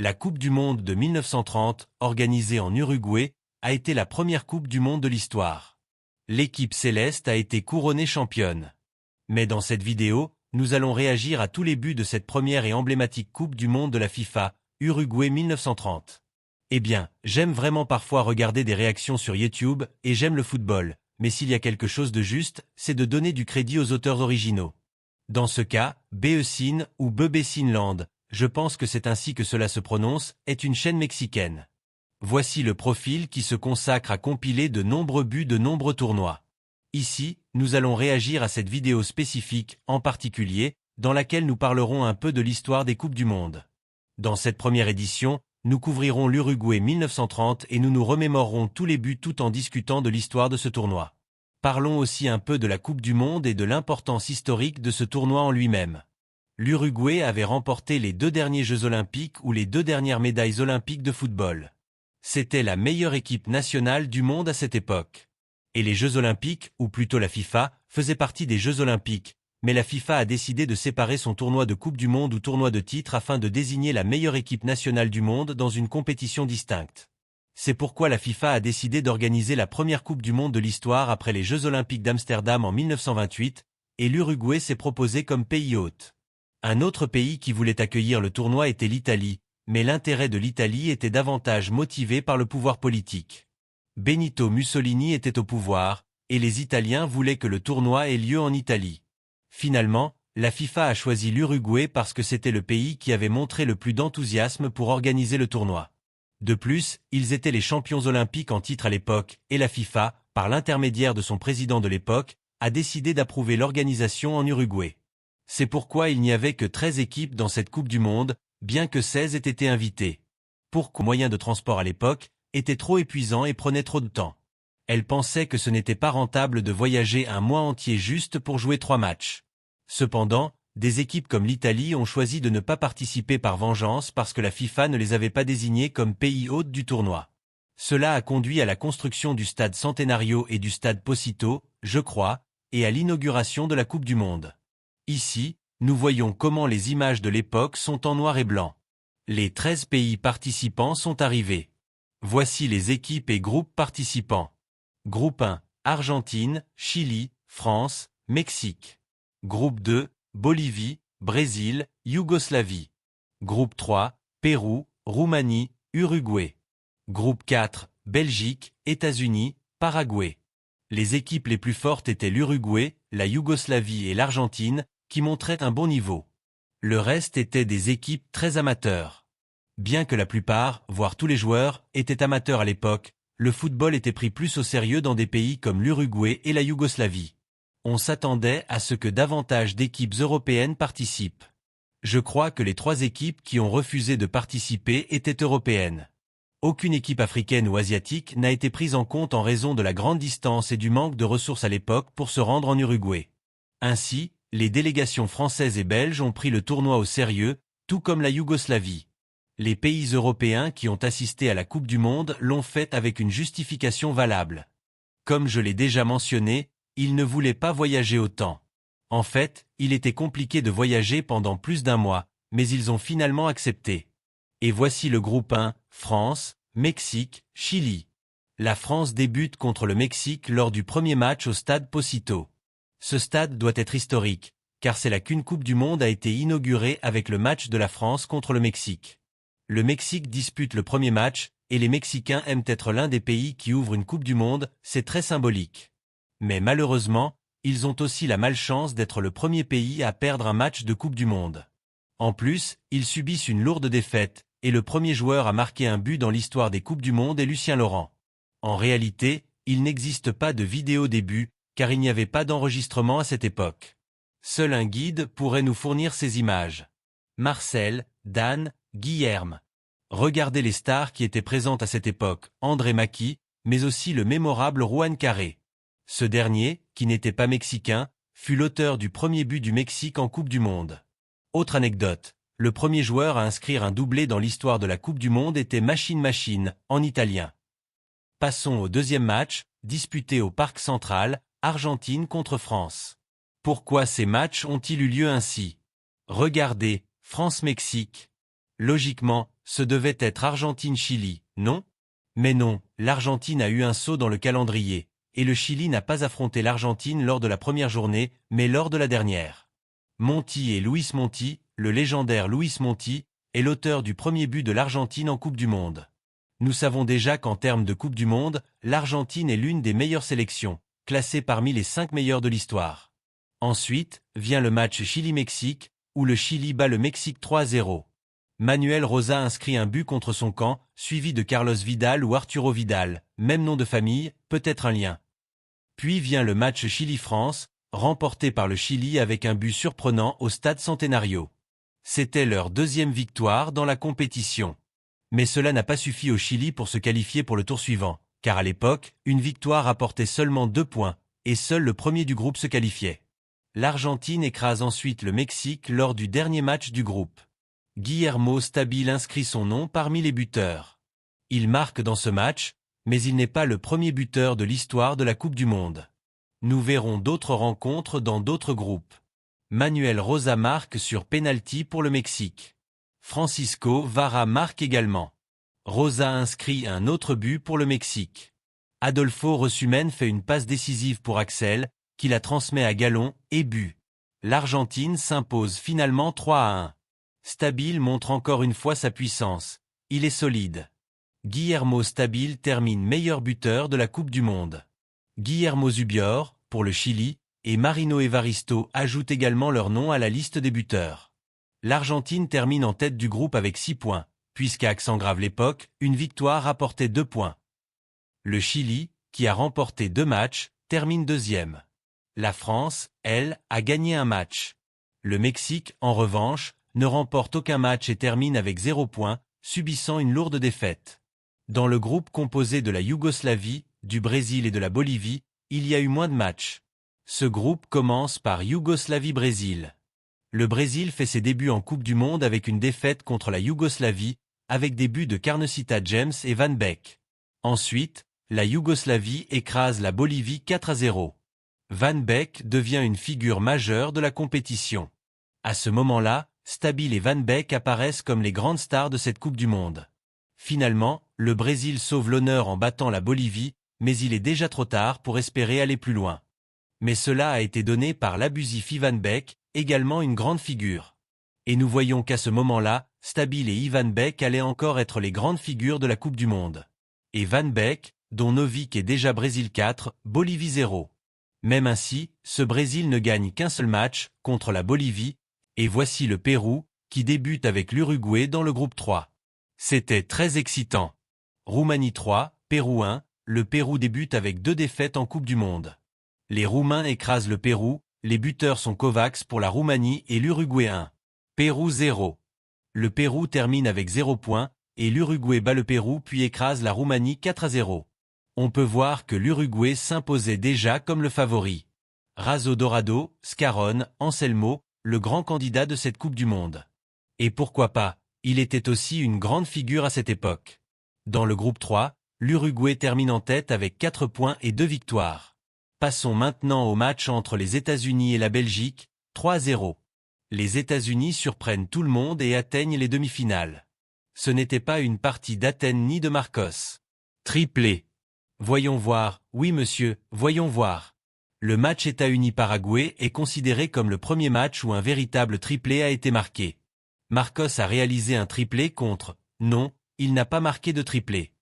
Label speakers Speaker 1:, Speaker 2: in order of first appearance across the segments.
Speaker 1: La Coupe du Monde de 1930, organisée en Uruguay, a été la première Coupe du Monde de l'histoire. L'équipe céleste a été couronnée championne. Mais dans cette vidéo, nous allons réagir à tous les buts de cette première et emblématique Coupe du Monde de la FIFA, Uruguay 1930. Eh bien, j'aime vraiment parfois regarder des réactions sur YouTube, et j'aime le football, mais s'il y a quelque chose de juste, c'est de donner du crédit aux auteurs originaux. Dans ce cas, Beecine ou Bebecinland, je pense que c'est ainsi que cela se prononce, est une chaîne mexicaine. Voici le profil qui se consacre à compiler de nombreux buts de nombreux tournois. Ici, nous allons réagir à cette vidéo spécifique, en particulier, dans laquelle nous parlerons un peu de l'histoire des Coupes du Monde. Dans cette première édition, nous couvrirons l'Uruguay 1930 et nous nous remémorerons tous les buts tout en discutant de l'histoire de ce tournoi. Parlons aussi un peu de la Coupe du Monde et de l'importance historique de ce tournoi en lui-même. L'Uruguay avait remporté les 2 derniers Jeux Olympiques ou les 2 dernières médailles olympiques de football. C'était la meilleure équipe nationale du monde à cette époque. Et les Jeux Olympiques, ou plutôt la FIFA, faisaient partie des Jeux Olympiques, mais la FIFA a décidé de séparer son tournoi de Coupe du Monde ou tournoi de titre afin de désigner la meilleure équipe nationale du monde dans une compétition distincte. C'est pourquoi la FIFA a décidé d'organiser la première Coupe du Monde de l'histoire après les Jeux Olympiques d'Amsterdam en 1928, et l'Uruguay s'est proposé comme pays hôte. Un autre pays qui voulait accueillir le tournoi était l'Italie, mais l'intérêt de l'Italie était davantage motivé par le pouvoir politique. Benito Mussolini était au pouvoir, et les Italiens voulaient que le tournoi ait lieu en Italie. Finalement, la FIFA a choisi l'Uruguay parce que c'était le pays qui avait montré le plus d'enthousiasme pour organiser le tournoi. De plus, ils étaient les champions olympiques en titre à l'époque, et la FIFA, par l'intermédiaire de son président de l'époque, a décidé d'approuver l'organisation en Uruguay. C'est pourquoi il n'y avait que 13 équipes dans cette Coupe du Monde, bien que 16 aient été invitées. Pourquoi le moyen de transport à l'époque était trop épuisant et prenait trop de temps. Elle pensait que ce n'était pas rentable de voyager un mois entier juste pour jouer 3 matchs. Cependant, des équipes comme l'Italie ont choisi de ne pas participer par vengeance parce que la FIFA ne les avait pas désignés comme pays hôtes du tournoi. Cela a conduit à la construction du stade Centenario et du stade Pocito, je crois, et à l'inauguration de la Coupe du Monde. Ici, nous voyons comment les images de l'époque sont en noir et blanc. Les 13 pays participants sont arrivés. Voici les équipes et groupes participants. Groupe 1, Argentine, Chili, France, Mexique. Groupe 2, Bolivie, Brésil, Yougoslavie. Groupe 3, Pérou, Roumanie, Uruguay. Groupe 4, Belgique, États-Unis, Paraguay. Les équipes les plus fortes étaient l'Uruguay, la Yougoslavie et l'Argentine, qui montraient un bon niveau. Le reste étaient des équipes très amateurs. Bien que la plupart, voire tous les joueurs, étaient amateurs à l'époque, le football était pris plus au sérieux dans des pays comme l'Uruguay et la Yougoslavie. On s'attendait à ce que davantage d'équipes européennes participent. Je crois que les 3 équipes qui ont refusé de participer étaient européennes. Aucune équipe africaine ou asiatique n'a été prise en compte en raison de la grande distance et du manque de ressources à l'époque pour se rendre en Uruguay. Ainsi, les délégations françaises et belges ont pris le tournoi au sérieux, tout comme la Yougoslavie. Les pays européens qui ont assisté à la Coupe du Monde l'ont fait avec une justification valable. Comme je l'ai déjà mentionné, ils ne voulaient pas voyager autant. En fait, il était compliqué de voyager pendant plus d'1 mois, mais ils ont finalement accepté. Et voici le groupe 1, France, Mexique, Chili. La France débute contre le Mexique lors du premier match au stade Pocito. Ce stade doit être historique, car c'est là qu'une Coupe du Monde a été inaugurée avec le match de la France contre le Mexique. Le Mexique dispute le premier match, et les Mexicains aiment être l'un des pays qui ouvre une Coupe du Monde, c'est très symbolique. Mais malheureusement, ils ont aussi la malchance d'être le premier pays à perdre un match de Coupe du Monde. En plus, ils subissent une lourde défaite, et le premier joueur à marquer un but dans l'histoire des Coupes du Monde est Lucien Laurent. En réalité, il n'existe pas de vidéo des buts, car il n'y avait pas d'enregistrement à cette époque. Seul un guide pourrait nous fournir ces images. Marcel, Dan, Guilherme. Regardez les stars qui étaient présentes à cette époque, André Maqui, mais aussi le mémorable Juan Carré. Ce dernier, qui n'était pas mexicain, fut l'auteur du premier but du Mexique en Coupe du Monde. Autre anecdote, le premier joueur à inscrire un doublé dans l'histoire de la Coupe du Monde était Machine, en italien. Passons au deuxième match, disputé au Parc Central, Argentine contre France. Pourquoi ces matchs ont-ils eu lieu ainsi? Regardez, France-Mexique. Logiquement, ce devait être Argentine-Chili, non? Mais non, l'Argentine a eu un saut dans le calendrier, et le Chili n'a pas affronté l'Argentine lors de la première journée, mais lors de la dernière. Monti et Luis Monti, le légendaire Luis Monti, est l'auteur du premier but de l'Argentine en Coupe du Monde. Nous savons déjà qu'en termes de Coupe du Monde, l'Argentine est l'une des meilleures sélections, classée parmi les 5 meilleures de l'histoire. Ensuite, vient le match Chili-Mexique, où le Chili bat le Mexique 3-0. Manuel Rosa inscrit un but contre son camp, suivi de Carlos Vidal ou Arturo Vidal, même nom de famille, peut-être un lien. Puis vient le match Chili-France, remporté par le Chili avec un but surprenant au Stade Centenario. C'était leur deuxième victoire dans la compétition. Mais cela n'a pas suffi au Chili pour se qualifier pour le tour suivant, car à l'époque, une victoire apportait seulement 2 points, et seul le premier du groupe se qualifiait. L'Argentine écrase ensuite le Mexique lors du dernier match du groupe. Guillermo Stabile inscrit son nom parmi les buteurs. Il marque dans ce match, mais il n'est pas le premier buteur de l'histoire de la Coupe du Monde. Nous verrons d'autres rencontres dans d'autres groupes. Manuel Rosa marque sur penalty pour le Mexique. Francisco Vara marque également. Rosa inscrit un autre but pour le Mexique. Adolfo Rosumen fait une passe décisive pour Axel, qui la transmet à Galon, et but. L'Argentine s'impose finalement 3-1. Stabile montre encore une fois sa puissance. Il est solide. Guillermo Stabile termine meilleur buteur de la Coupe du Monde. Guillermo Zubior, pour le Chili, et Marino Evaristo ajoutent également leur nom à la liste des buteurs. L'Argentine termine en tête du groupe avec 6 points, puisqu'à accent grave l'époque, une victoire rapportait 2 points. Le Chili, qui a remporté 2 matchs, termine deuxième. La France, elle, a gagné un match. Le Mexique, en revanche, ne remporte aucun match et termine avec 0 points, subissant une lourde défaite. Dans le groupe composé de la Yougoslavie, du Brésil et de la Bolivie, il y a eu moins de matchs. Ce groupe commence par Yougoslavie-Brésil. Le Brésil fait ses débuts en Coupe du Monde avec une défaite contre la Yougoslavie, avec des buts de Carnecita James et Van Beek. Ensuite, la Yougoslavie écrase la Bolivie 4-0. Van Beek devient une figure majeure de la compétition. À ce moment-là, Stabile et Van Beek apparaissent comme les grandes stars de cette Coupe du Monde. Finalement, le Brésil sauve l'honneur en battant la Bolivie, mais il est déjà trop tard pour espérer aller plus loin. Mais cela a été donné par l'abusif Ivan Beck, également une grande figure. Et nous voyons qu'à ce moment-là, Stabile et Ivan Beck allaient encore être les grandes figures de la Coupe du Monde. Et Van Beek, dont Novik est déjà Brésil 4, Bolivie 0. Même ainsi, ce Brésil ne gagne qu'un seul match, contre la Bolivie, et voici le Pérou, qui débute avec l'Uruguay dans le groupe 3. C'était très excitant. Roumanie 3, Pérou 1, le Pérou débute avec 2 défaites en Coupe du Monde. Les Roumains écrasent le Pérou, les buteurs sont Kovacs pour la Roumanie et l'Uruguay 1. Pérou 0. Le Pérou termine avec 0 points, et l'Uruguay bat le Pérou puis écrase la Roumanie 4-0. On peut voir que l'Uruguay s'imposait déjà comme le favori. Raso Dorado, Scarone, Anselmo, le grand candidat de cette Coupe du Monde. Et pourquoi pas, il était aussi une grande figure à cette époque. Dans le groupe 3, l'Uruguay termine en tête avec 4 points et 2 victoires. Passons maintenant au match entre les États-Unis et la Belgique, 3-0. Les États-Unis surprennent tout le monde et atteignent les demi-finales. Ce n'était pas une partie d'Athènes ni de Marcos. Triplé. Voyons voir, oui monsieur, voyons voir. Le match États-Unis-Paraguay est considéré comme le premier match où un véritable triplé a été marqué. Marcos a réalisé un triplé contre, non, il n'a pas marqué de triplé.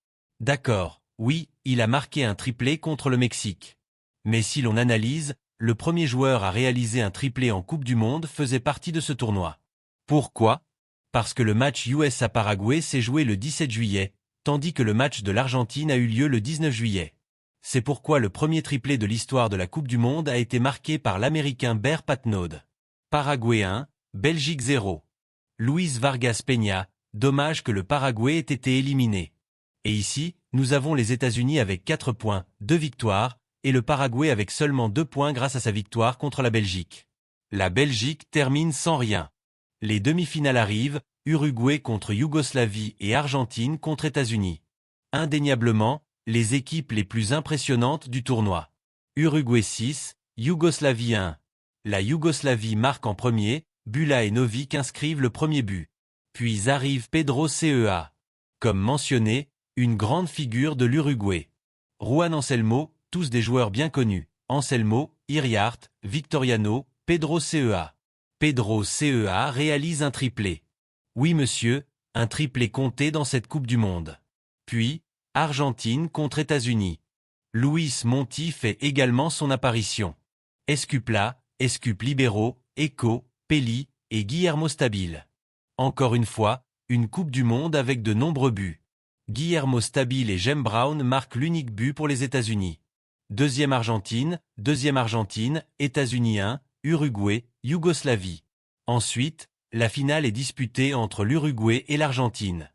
Speaker 1: D'accord, oui, il a marqué un triplé contre le Mexique. Mais si l'on analyse, le premier joueur à réaliser un triplé en Coupe du Monde faisait partie de ce tournoi. Pourquoi? Parce que le match USA-Paraguay s'est joué le 17 juillet, tandis que le match de l'Argentine a eu lieu le 19 juillet. C'est pourquoi le premier triplé de l'histoire de la Coupe du Monde a été marqué par l'Américain Bear Patnaud. Paraguay 1, Belgique 0. Luis Vargas Peña, dommage que le Paraguay ait été éliminé. Et ici, nous avons les États-Unis avec 4 points, 2 victoires, et le Paraguay avec seulement 2 points grâce à sa victoire contre la Belgique. La Belgique termine sans rien. Les demi-finales arrivent, Uruguay contre Yougoslavie et Argentine contre États-Unis. Indéniablement, les équipes les plus impressionnantes du tournoi. Uruguay 6, Yougoslavie 1. La Yougoslavie marque en premier, Bula et Novik inscrivent le premier but. Puis arrive Pedro CEA. Comme mentionné, une grande figure de l'Uruguay. Juan Anselmo, tous des joueurs bien connus. Anselmo, Iriart, Victoriano, Pedro CEA. Pedro CEA réalise un triplé. Oui monsieur, un triplé compté dans cette Coupe du Monde. Puis, Argentine contre États-Unis. Luis Monti fait également son apparition. Escupla, Escup Libero, Eco, Pelli et Guillermo Stabile. Encore une fois, une Coupe du Monde avec de nombreux buts. Guillermo Stabile et James Brown marquent l'unique but pour les États-Unis. Deuxième Argentine, États-Unis 1, Uruguay, Yougoslavie. Ensuite, la finale est disputée entre l'Uruguay et l'Argentine.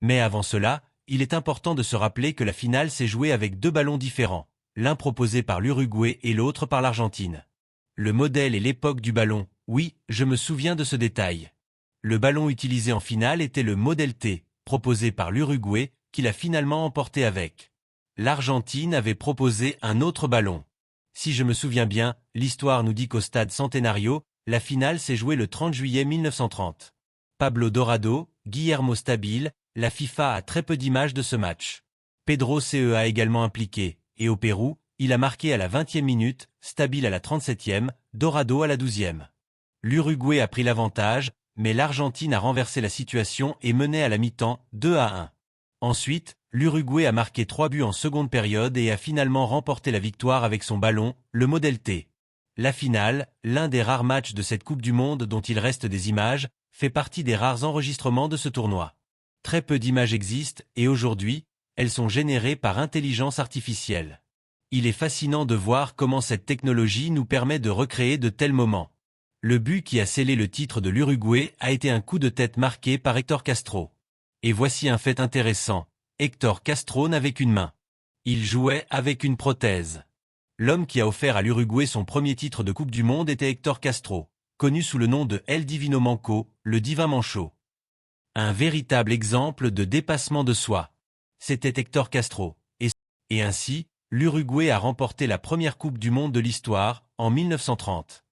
Speaker 1: Mais avant cela, il est important de se rappeler que la finale s'est jouée avec deux ballons différents, l'un proposé par l'Uruguay et l'autre par l'Argentine. Le modèle et l'époque du ballon, oui, je me souviens de ce détail. Le ballon utilisé en finale était le Modèle T, proposé par l'Uruguay, qui l'a finalement emporté avec. L'Argentine avait proposé un autre ballon. Si je me souviens bien, l'histoire nous dit qu'au stade Centenario, la finale s'est jouée le 30 juillet 1930. Pablo Dorado, Guillermo Stabile, la FIFA a très peu d'images de ce match. Pedro CEA également impliqué, et au Pérou, il a marqué à la 20e minute, Stabile à la 37e, Dorado à la 12e. L'Uruguay a pris l'avantage, mais l'Argentine a renversé la situation et menait à la mi-temps 2-1. Ensuite, l'Uruguay a marqué 3 buts en seconde période et a finalement remporté la victoire avec son ballon, le Modèle T. La finale, l'un des rares matchs de cette Coupe du Monde dont il reste des images, fait partie des rares enregistrements de ce tournoi. Très peu d'images existent et aujourd'hui, elles sont générées par intelligence artificielle. Il est fascinant de voir comment cette technologie nous permet de recréer de tels moments. Le but qui a scellé le titre de l'Uruguay a été un coup de tête marqué par Héctor Castro. Et voici un fait intéressant, Héctor Castro n'avait qu'une main. Il jouait avec une prothèse. L'homme qui a offert à l'Uruguay son premier titre de Coupe du Monde était Héctor Castro, connu sous le nom de El Divino Manco, le divin manchot. Un véritable exemple de dépassement de soi. C'était Héctor Castro. Et ainsi, l'Uruguay a remporté la première Coupe du Monde de l'histoire, en 1930.